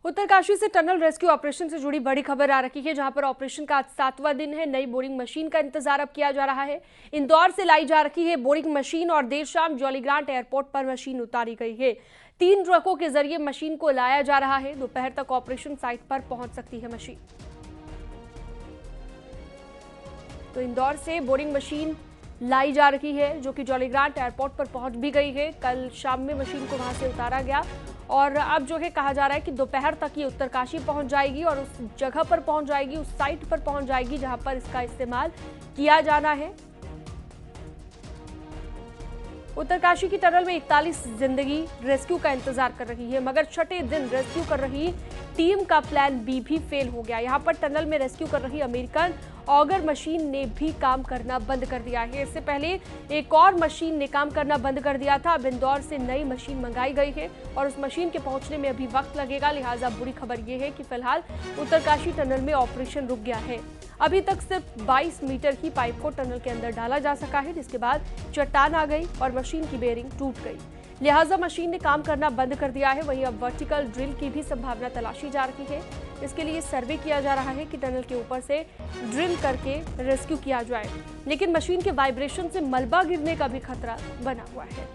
उत्तरकाशी से tunnel rescue operation से जुड़ी बड़ी खबर आ रही है, जहां पर ऑपरेशन का आज 7वां दिन है। नई बोरिंग मशीन का इंतजार अब किया जा रहा है। इंदौर से लाई जा रही है बोरिंग मशीन और देर शाम जॉलीग्रांट एयरपोर्ट पर मशीन उतारी गई है। 3 ट्रकों के जरिए मशीन को लाया जा रहा है। दोपहर तक ऑपरेशन साइट पर पहुंच सकती है मशीन। तो इंदौर से बोरिंग मशीन लाई जा रही है, जो कि जॉलीग्रांट एयरपोर्ट पर पहुंच भी गई है। कल शाम में मशीन को वहां से उतारा गया और अब जो है कहा जा रहा है कि दोपहर तक ये उत्तरकाशी पहुंच जाएगी और उस जगह पर पहुंच जाएगी, उस साइट पर पहुंच जाएगी जहां पर इसका इस्तेमाल किया जाना है। उत्तरकाशी की टनल में 41 जिंदगी रेस्क्यू का इंतजार कर रही है, मगर छठे दिन रेस्क्यू कर रही टीम का प्लान बी भी फेल हो गया। यहां पर टनल में रेस्क्यू कर रही अमेरिकन ऑगर मशीन ने भी काम करना बंद कर दिया है। इससे पहले एक और मशीन ने काम करना बंद कर दिया था। अब इंदौर से नई मशीन मंगाई गई है और उस मशीन के पहुंचने में अभी वक्त लगेगा। लिहाजा बुरी खबर यह है कि फिलहाल उत्तरकाशी टनल में ऑपरेशन रुक गया है। अभी तक सिर्फ 22 मीटर ही पाइप को टनल के अंदर डाला जा सका है, जिसके बाद चट्टान आ गई और मशीन की बेरिंग टूट गई। लिहाजा मशीन ने काम करना बंद कर दिया है। वहीं अब वर्टिकल ड्रिल की भी संभावना तलाशी जा रही है। इसके लिए सर्वे किया जा रहा है कि टनल के ऊपर से ड्रिल करके रेस्क्यू किया जाए, लेकिन मशीन के वाइब्रेशन से मलबा गिरने का भी खतरा बना हुआ है।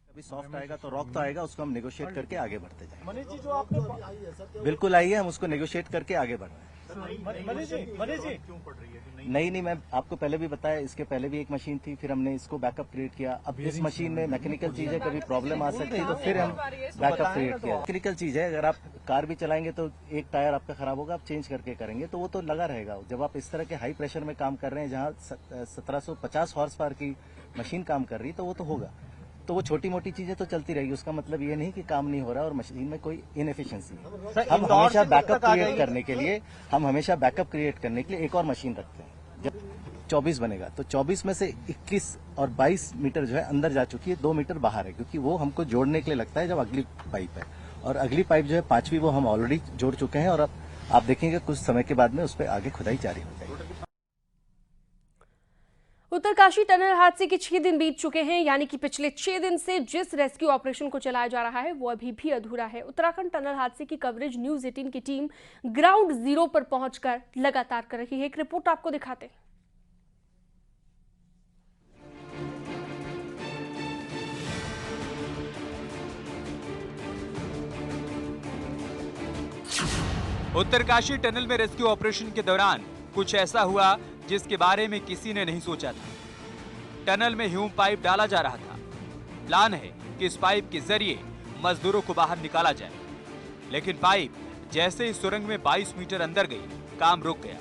अभी सॉफ्ट आएगा तो रॉक तो आएगा, उसको हम नेगोशिएट करके आगे बढ़ते जाएंगे। मनीष जी, जो आपने बिल्कुल आई है, हम उसको नेगोशिएट करके आगे बढ़ रहे हैं। मनीष जी क्यों पड़ रही है? नहीं, मैं आपको पहले भी बताया, इसके पहले भी एक मशीन थी, फिर हमने इसको बैकअप क्रिएट किया। अब इस मशीन में मैकेनिकल चीज है, कभी प्रॉब्लम आ सकती है, तो फिर हम बैकअप क्रिएट किया। मैकेनिकल चीज है, अगर आप कार भी चलाएंगे तो एक टायर आपका खराब होगा, आप चेंज करके करेंगे तो वो तो लगा रहेगा। जब आप इस तरह के हाई प्रेशर में काम कर रहे हैं, जहाँ 1750 हॉर्स पावर की मशीन काम कर रही है, तो वो तो होगा। तो वो छोटी मोटी चीजें तो चलती रहेगी, उसका मतलब ये नहीं कि काम नहीं हो रहा और मशीन में कोई इनएफिशिएंसी है। हम हमेशा बैकअप क्रिएट करने के लिए एक और मशीन रखते हैं। जब 24 बनेगा तो 24 में से 21 और 22 मीटर जो है अंदर जा चुकी है, 2 मीटर बाहर है, क्योंकि वो हमको जोड़ने के लिए लगता है जब अगली पाइप है। और अगली पाइप जो है 5वीं, वो हम ऑलरेडी जोड़ चुके हैं और अब आप देखेंगे कुछ समय के बाद में उस पर आगे खुदाई जारी हो जाएगी। उत्तरकाशी टनल हादसे के 6 दिन बीत चुके हैं, यानी कि पिछले 6 दिन से जिस रेस्क्यू ऑपरेशन को चलाया जा रहा है वो अभी भी अधूरा है। उत्तराखंड टनल हादसे की कवरेज न्यूज 18 की टीम ग्राउंड जीरो पर पहुंचकर लगातार कर रही है। एक रिपोर्ट आपको दिखाते हैं। उत्तरकाशी टनल में रेस्क्यू ऑपरेशन के दौरान कुछ ऐसा हुआ जिसके बारे में किसी ने नहीं सोचा था। टनल में ह्यूम पाइप डाला जा रहा था। प्लान है कि इस पाइप के जरिए मजदूरों को बाहर निकाला जाए, लेकिन पाइप जैसे ही सुरंग में 22 मीटर अंदर गई, काम रुक गया।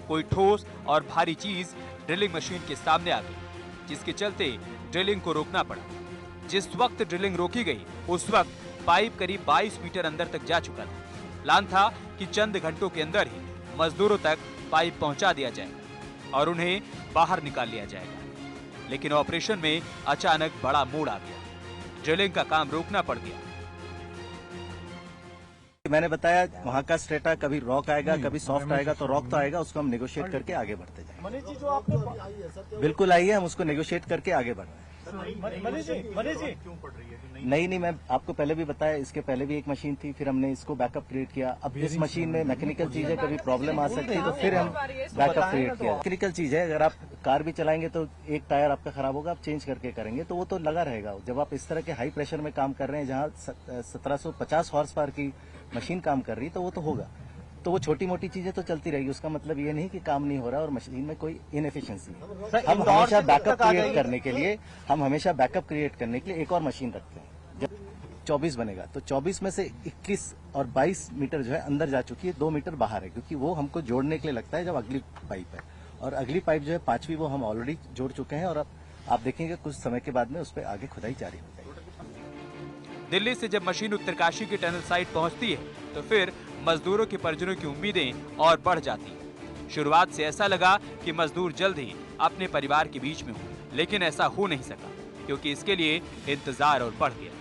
कोई ठोस और भारी चीज ड्रिलिंग मशीन के सामने आ गई, जिसके चलते ड्रिलिंग को रोकना पड़ा। जिस वक्त ड्रिलिंग रोकी गई, उस वक्त पाइप करीब 22 मीटर अंदर तक जा चुका था। प्लान था कि चंद घंटों के अंदर ही मजदूरों तक पाइप पहुंचा दिया जाएगा और उन्हें बाहर निकाल लिया जाएगा, लेकिन ऑपरेशन में अचानक बड़ा मोड़ आ गया। ड्रिलिंग का काम रोकना पड़ गया। मैंने बताया, वहाँ का स्ट्रेटा कभी रॉक आएगा, कभी सॉफ्ट आएगा, तो रॉक तो आएगा, उसको हम नेगोशिएट करके आगे बढ़ते जाएंगे। मनीष जी, जो आपने बिल्कुल आई है, हम उसको नेगोशिएट करके आगे बढ़ रहे हैं। मनीष जी क्यों पड़ रही है? नहीं, मैं आपको पहले भी बताया, इसके पहले भी एक मशीन थी, फिर हमने इसको बैकअप क्रिएट किया। अब इस मशीन में मैकेनिकल चीज है, कभी प्रॉब्लम आ सकती है, तो फिर हम बैकअप क्रिएट किया। मैकेनिकल चीज है, अगर आप कार भी चलाएंगे तो एक टायर आपका खराब होगा, आप चेंज करके करेंगे तो वो तो लगा रहेगा। जब आप इस तरह के हाई प्रेशर में काम कर रहे हैं, जहाँ 1750 हॉर्स पावर की मशीन काम कर रही है, तो वो तो होगा। तो वो छोटी मोटी चीजें तो चलती रहेगी, उसका मतलब ये नहीं कि काम नहीं हो रहा और मशीन में कोई इनएफिशिएंसी है। हम हमेशा बैकअप क्रिएट करने के लिए एक और मशीन रखते हैं। जब 24 बनेगा तो 24 में से 21 और 22 मीटर जो है अंदर जा चुकी है, 2 मीटर बाहर है, क्योंकि वो हमको जोड़ने के लिए लगता है जब अगली पाइप है। और अगली पाइप जो है 5वीं, वो हम ऑलरेडी जोड़ चुके हैं और अब आप देखेंगे कुछ समय के बाद में उस पर आगे खुदाई जारी हो जाएगी। दिल्ली से जब मशीन उत्तरकाशी की टनल साइट पहुंचती है, तो फिर मजदूरों के परिजनों की उम्मीदें और बढ़ जाती हैं। शुरुआत से ऐसा लगा कि मजदूर जल्द ही अपने परिवार के बीच में हो, लेकिन ऐसा हो नहीं सका, क्योंकि इसके लिए इंतजार और बढ़ गया।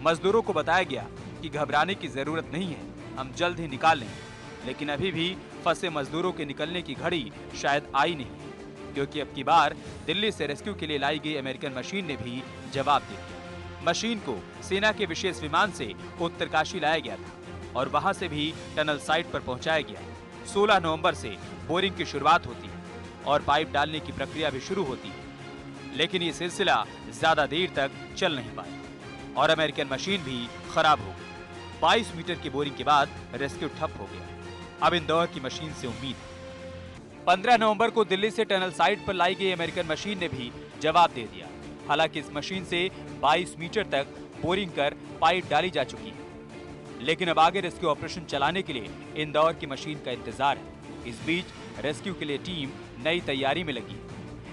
मजदूरों को बताया गया कि घबराने की जरूरत नहीं है, हम जल्द ही निकाल लेंगे, लेकिन अभी भी फंसे मजदूरों के निकलने की घड़ी शायद आई नहीं, क्योंकि अब की बार दिल्ली से रेस्क्यू के लिए लाई गई अमेरिकन मशीन ने भी जवाब दे दिया। मशीन को सेना के विशेष विमान से उत्तरकाशी लाया गया था और वहां से भी टनल साइट पर पहुंचाया गया। 16 नवंबर से बोरिंग की शुरुआत होती है और पाइप डालने की प्रक्रिया भी शुरू होती है, लेकिन ये सिलसिला ज्यादा देर तक चल नहीं पाया और अमेरिकन मशीन भी खराब हो गई। 22 मीटर की बोरिंग के बाद रेस्क्यू ठप हो गया। अब इंदौर की मशीन से उम्मीद है। 15 नवंबर को दिल्ली से टनल साइट पर लाई गई अमेरिकन मशीन ने भी जवाब दे दिया। हालांकि इस मशीन से 22 मीटर तक बोरिंग कर पाइप डाली जा चुकी है, लेकिन अब आगे रेस्क्यू ऑपरेशन चलाने के लिए इंदौर की मशीन का इंतजार है। इस बीच रेस्क्यू के लिए टीम नई तैयारी में लगी।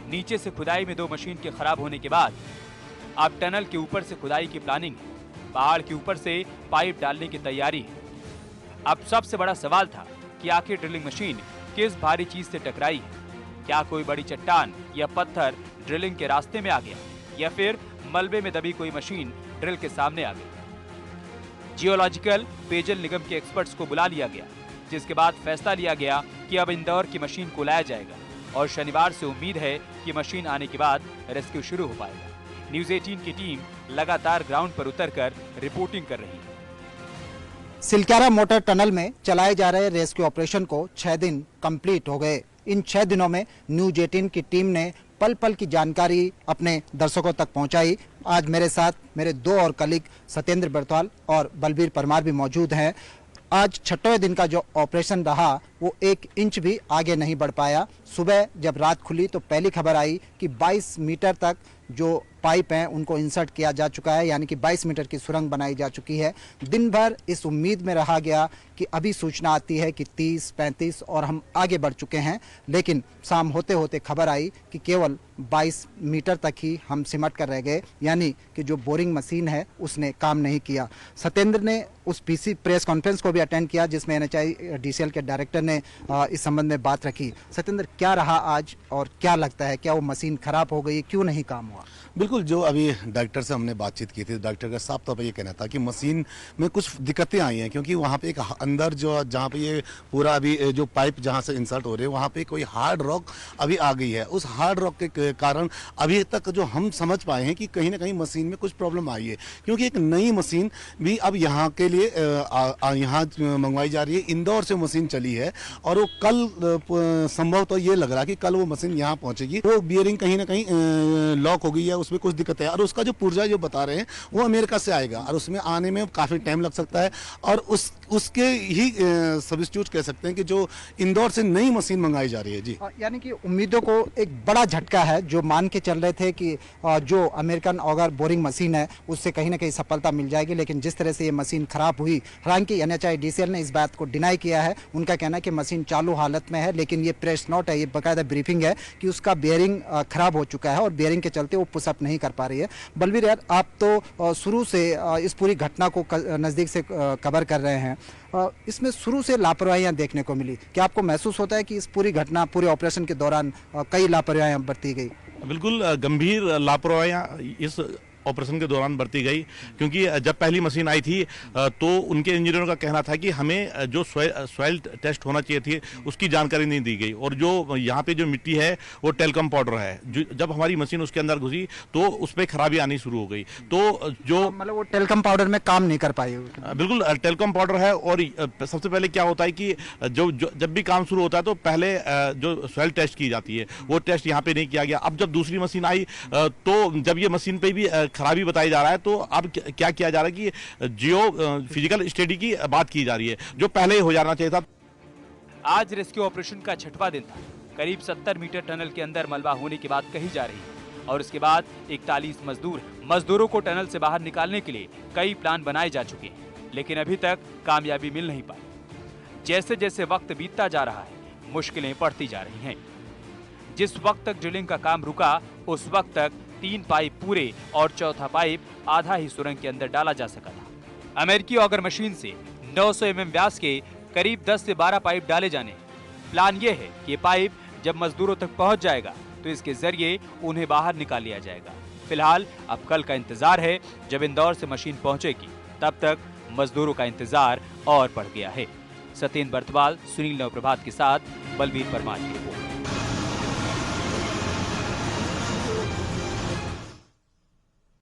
नीचे से खुदाई में 2 मशीन के खराब होने के बाद अब टनल के ऊपर से खुदाई की प्लानिंग है। पहाड़ के ऊपर से पाइप डालने की तैयारी है। अब सबसे बड़ा सवाल था कि आखिर ड्रिलिंग मशीन किस भारी चीज से टकराई है। क्या कोई बड़ी चट्टान या पत्थर ड्रिलिंग के रास्ते में आ गया, या फिर मलबे में दबी कोई मशीन ड्रिल के सामने आ गई। जियोलॉजिकल पेयजल निगम के एक्सपर्ट्स को बुला लिया गया, जिसके बाद फैसला लिया गया कि अब इंदौर की मशीन को लाया जाएगा और शनिवार से उम्मीद है कि मशीन आने के बाद रेस्क्यू शुरू हो पाएगा। न्यूज़ 18 की टीम लगातार ग्राउंड पर उतरकर रिपोर्टिंग कर रही है। सिलक्यारा मोटर टनल में चलाए जा रहे रेस्क्यू ऑपरेशन को 6 दिन कंप्लीट हो गए। इन 6 दिनों में न्यूज़ 18 की टीम ने पल पल की जानकारी अपने दर्शकों तक पहुंचाई। आज मेरे साथ मेरे 2 और कलीग सत्येंद्र बरतवाल और बलबीर परमार भी मौजूद हैं। आज 6वें दिन का जो ऑपरेशन रहा वो 1 इंच भी आगे नहीं बढ़ पाया। सुबह जब रात खुली तो पहली खबर आई कि 22 मीटर तक जो पाइप हैं उनको इंसर्ट किया जा चुका है, यानी कि 22 मीटर की सुरंग बनाई जा चुकी है। दिन भर इस उम्मीद में रहा गया कि अभी सूचना आती है कि 30, 35 और हम आगे बढ़ चुके हैं, लेकिन शाम होते होते खबर आई कि केवल 22 मीटर तक ही हम सिमट कर रह गए, यानी कि जो बोरिंग मशीन है उसने काम नहीं किया। सत्येंद्र ने उस पीसी प्रेस कॉन्फ्रेंस को भी अटेंड किया जिसमें NHIDCL के डायरेक्टर ने इस संबंध में बात रखी। सत्येंद्र, क्या रहा आज और क्या लगता है, क्या वो मशीन खराब हो गई, क्यों नहीं काम हुआ? बिल्कुल, जो अभी डायरेक्टर से हमने बातचीत की थी, डायरेक्टर का साफ तौर पर ये कहना था कि मशीन में कुछ दिक्कतें आई हैं, क्योंकि वहाँ पे एक अंदर जो जहाँ पे ये पूरा अभी जो पाइप जहाँ से इंसर्ट हो रहे हैं वहाँ पे कोई हार्ड रॉक अभी आ गई है। उस हार्ड रॉक के कारण अभी तक जो हम समझ पाए हैं कि कहीं ना कहीं मशीन में कुछ प्रॉब्लम आई है, क्योंकि एक नई मशीन भी अब यहाँ के लिए यहाँ मंगवाई जा रही है। इंदौर से मशीन चली है और वो कल संभव तो ये लग रहा है कि कल वो मशीन यहाँ पहुँचेगी। वो बियरिंग कहीं ना कहीं लॉक हो गई है, उसमें कुछ दिक्कत है और उसका जो पुर्जा जो बता रहे हैं वो अमेरिका से आएगा और उसमें आने में काफ़ी टाइम लग सकता है और उसके ही सब्स्टिट्यूट कह सकते हैं कि जो इंदौर से नई मशीन मंगाई जा रही है। जी, यानी कि उम्मीदों को एक बड़ा झटका है। जो मान के चल रहे थे कि जो अमेरिकन ऑगर बोरिंग मशीन है उससे कहीं ना कहीं सफलता मिल जाएगी, लेकिन जिस तरह से ये मशीन खराब हुई, हालांकि NHIDCL ने इस बात को डिनाई किया है। उनका कहना है कि मशीन चालू हालत में है, लेकिन ये प्रेस नोट है, ये बाकायदा ब्रीफिंग है कि उसका बेयरिंग खराब हो चुका है और बेयरिंग के चलते वो पुशअप नहीं कर पा रही है। बलबीर यार, आप तो शुरू से इस पूरी घटना को नज़दीक से कवर कर रहे हैं, इसमें शुरू से लापरवाहियां देखने को मिली। क्या आपको महसूस होता है कि इस पूरी घटना, पूरे ऑपरेशन के दौरान कई लापरवाहियां बरती गई? बिल्कुल गंभीर लापरवाहियां इस ऑपरेशन के दौरान बरती गई, क्योंकि जब पहली मशीन आई थी तो उनके इंजीनियरों का कहना था कि हमें जो सॉइल टेस्ट होना चाहिए थी उसकी जानकारी नहीं दी गई और जो यहाँ पे जो मिट्टी है वो टेलकम पाउडर है। जब हमारी मशीन उसके अंदर घुसी तो उस पर खराबी आनी शुरू हो गई। तो जो मतलब वो टेलकम पाउडर में काम नहीं कर पाई? बिल्कुल टेलकम पाउडर है और सबसे पहले क्या होता है कि जब भी काम शुरू होता है तो पहले जो सॉइल टेस्ट की जाती है वो टेस्ट यहाँ पे नहीं किया गया। अब जब दूसरी मशीन आई तो जब ये मशीन पे भी खराबी बताई जा रहा है तो अब क्या किया जा रहा है कि जियो फिजिकल स्टडी की बात की जा रही है, जो पहले हो जाना चाहिए था। आज रेस्क्यू ऑपरेशन का 6वां दिन था। करीब 70 मीटर टनल के अंदर मलबा होने की बात कही जा रही है और उसके बाद 41 मजदूरों को टनल से बाहर निकालने के लिए कई प्लान बनाए जा चुके हैं, लेकिन अभी तक कामयाबी मिल नहीं पाई। जैसे जैसे वक्त बीतता जा रहा है मुश्किलें बढ़ती जा रही हैं। जिस वक्त तक ड्रिलिंग का काम रुका उस वक्त तक 3 पाइप पूरे और चौथा पाइप आधा ही सुरंग के अंदर डाला जा सका था। अमेरिकी ऑगर मशीन से 900 mm व्यास के करीब 10 से 12 पाइप डाले जाने। प्लान ये है कि ये पाइप जब मजदूरों तक पहुंच जाएगा तो इसके जरिए उन्हें बाहर निकाल लिया जाएगा। फिलहाल अब कल का इंतजार है जब इंदौर से मशीन पहुंचेगी। तब तक मजदूरों का इंतजार और बढ़ गया है। सत्येंद्र बर्थवाल, सुनील नवप्रभात के साथ बलवीर परमार की रिपोर्ट।